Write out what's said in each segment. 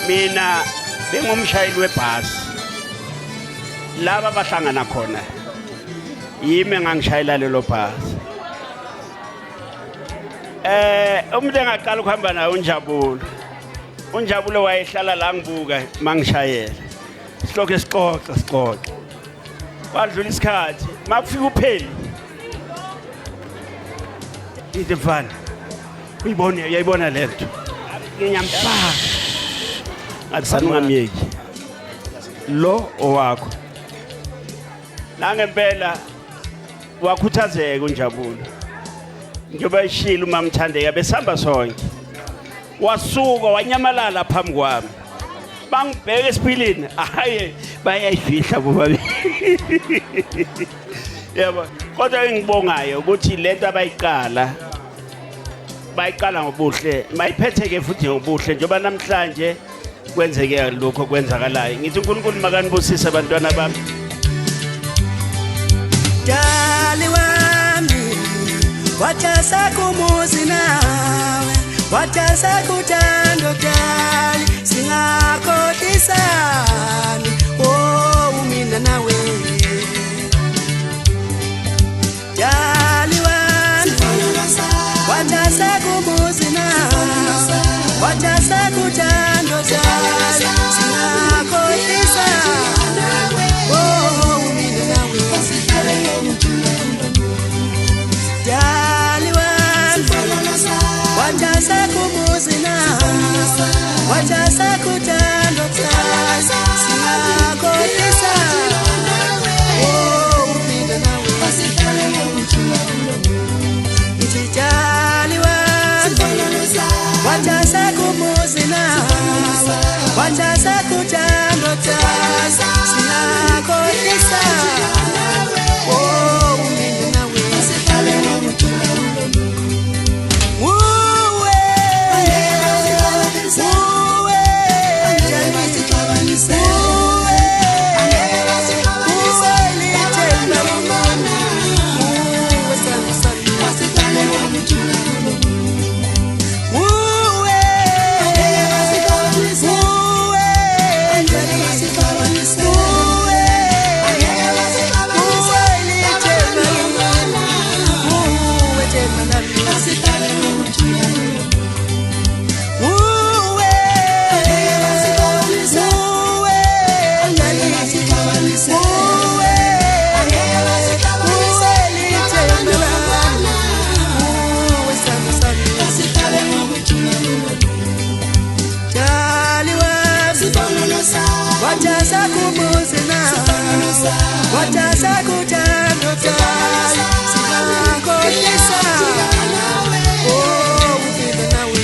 mina bengumshayeli webhasi laba bahlangana khona yimi engangishayela lelo bhasi umuntu engaqala ukuhamba naye unjabulo wayehlala la ngibuka mangishayela sihloko esixoxa kwadlula isikhathi makufika upheli idefana uyayibona lento ngiyampaka ngathi ungamyeki lo owakho la ngempela wakhuthazeka unjabulo njengoba ishilo uMamthandeka besihamba sonke wasuka wanyamalala phambi kwami bangibheka esiphilini haye bayayifihla bobabili yebo kodwa engibongayo ukuthi lento abayiqala ngobuhle mayiphetheke futhi ngobuhle njengoba namhlanje kwenzeke lokho kwenzakalayo ngithi uNkulunkulu makanibusise abantwana bami Dali wami watasa kumuzi nawe watasa kutando dali singakotisani oh umina nawe Dali wami watasa kumuzi nawe watasa kutando dali singakotisani oh umina nawe Dali wami watasa kumuzi nawe watasa kutando dali singakotisani oh umina nawe Dali wami watasa kumuzi nawe watasa kutando dali singakotisani oh umina nawe watasa kumuzi nawe watasa kutando dali singakotisani oh umina nawe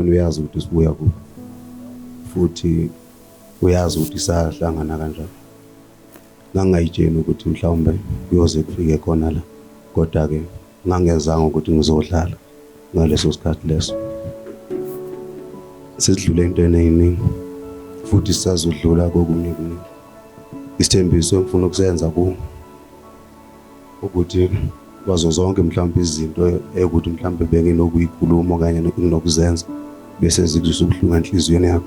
wena uyazi ukuthi sibuya kuphi futhi uyazi ukuthi sahlangana kanjani. Ngangayitsheni ukuthi mhlawumbe kuyoze kufike khona la, kodwa ke ngangezanga ukuthi ngizodlala ngaleso sikhathi leso. Sesidlule entweni eziningi futhi sisazodlula kokunye kuningi. Isithembiso engifuna ukusenza ukuthi kwazo zonke mhlawumbe izinto ukuthi mhlawumbe benginokuyikhuluma okanye nokuzenza bese zikuzwisa ubuhlungu enhliziyweni yakho.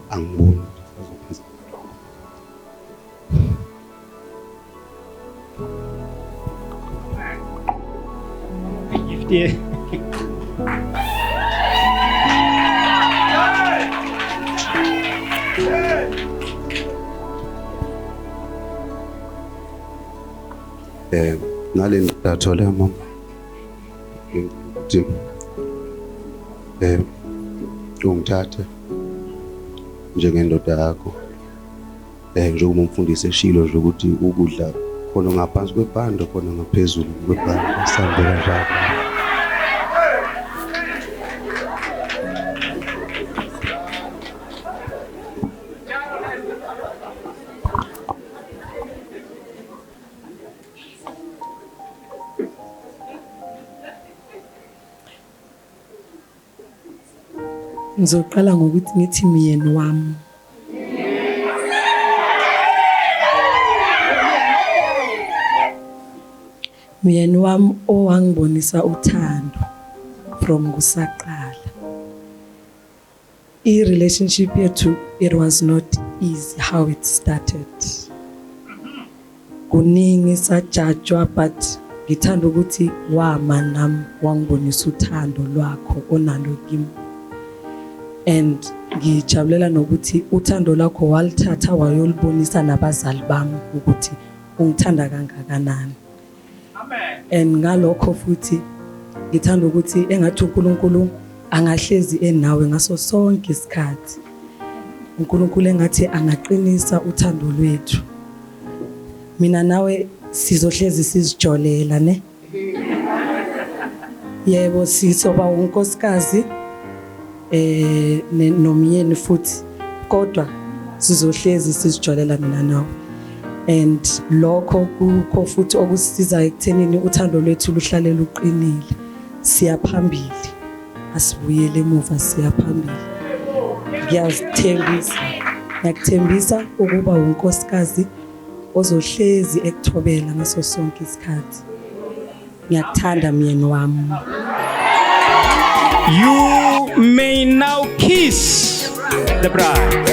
Angiboni Yeah. Ngale ndathola mama ukuthi ungithathe njengendoda yakho, njengoba umfundisi eshilo nje ukuthi ukudla khona ngaphansi kwebhanda khona ngaphezulu kwebhanda sambe kanjalo. Ngizoqala ngokuthi ngithi myeni wami. Myeni wami owangibonisa uthando from kusaqala. I-relationship yethu, it was not easy how it started. Kuningi sajajwa but ngithanda ukuthi wama nami wangibonisa uthando lwakho onalo kimi. And ngijabulela nokuthi uthando lakho walithatha wayolibonisa nabazali bami ukuthi ungithanda kangakanani. Amen. And ngalokho futhi ngithanda ukuthi engathi uNkulunkulu angahlezi enawe ngaso sonke isikhathi. uNkulunkulu engathi angaqinisa uthando lwethu. Mina nawe sizohlezi sizijolela ne. Yebo sizoba unkosikazi nomyeni futhi, kodwa sizohlezi sizijolela mina nawe. And lokho kukho futhi okusisiza ekuthenini uthando lwethu luhlale luqinile. Siya phambili, asibuyele emuva, siya phambili. Ngiyakuthembisa ukuba unkosikazi ozohlezi ekuthobela ngaso sonke isikhathi. Ngiyakuthanda myeni wami. You may now kiss the bride.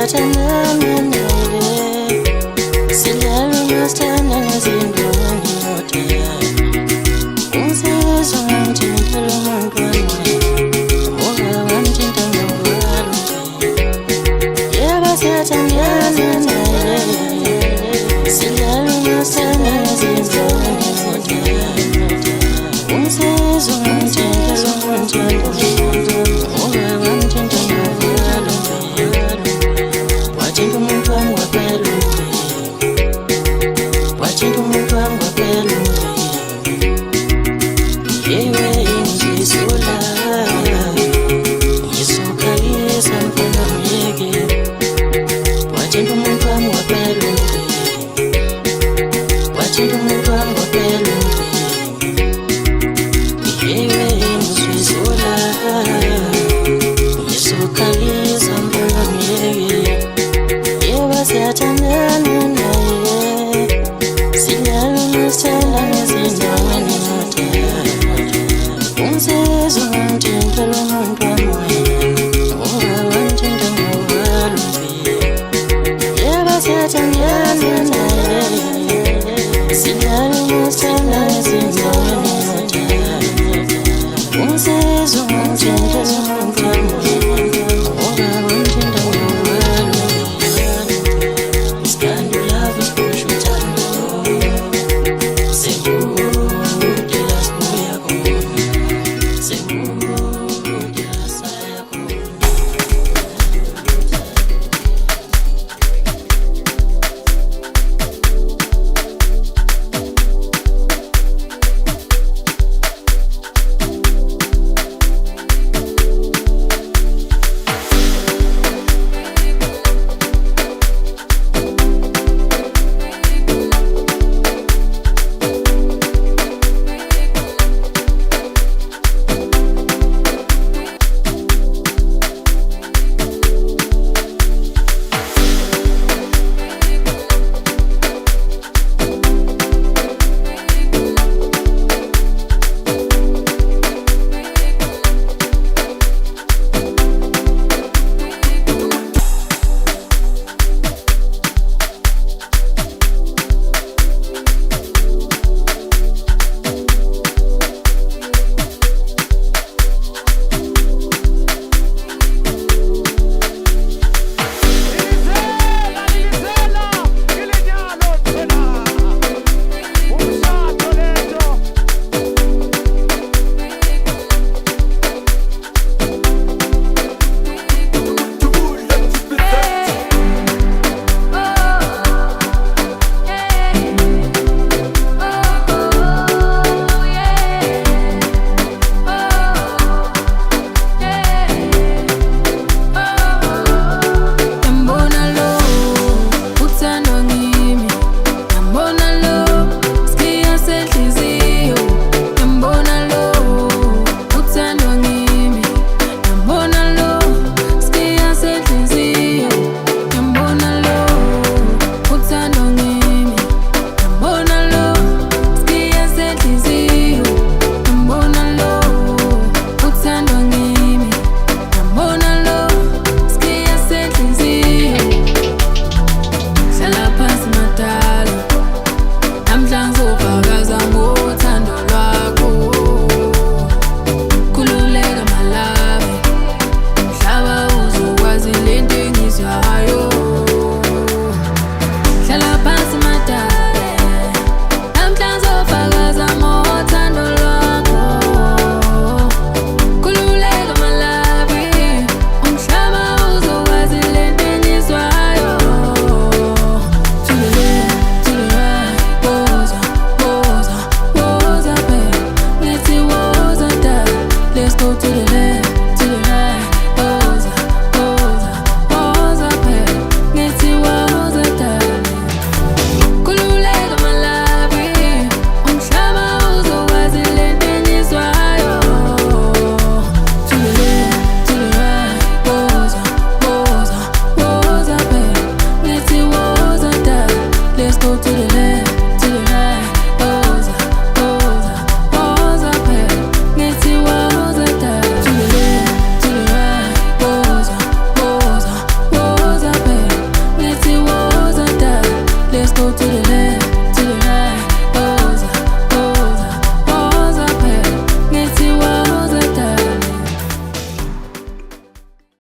Tonight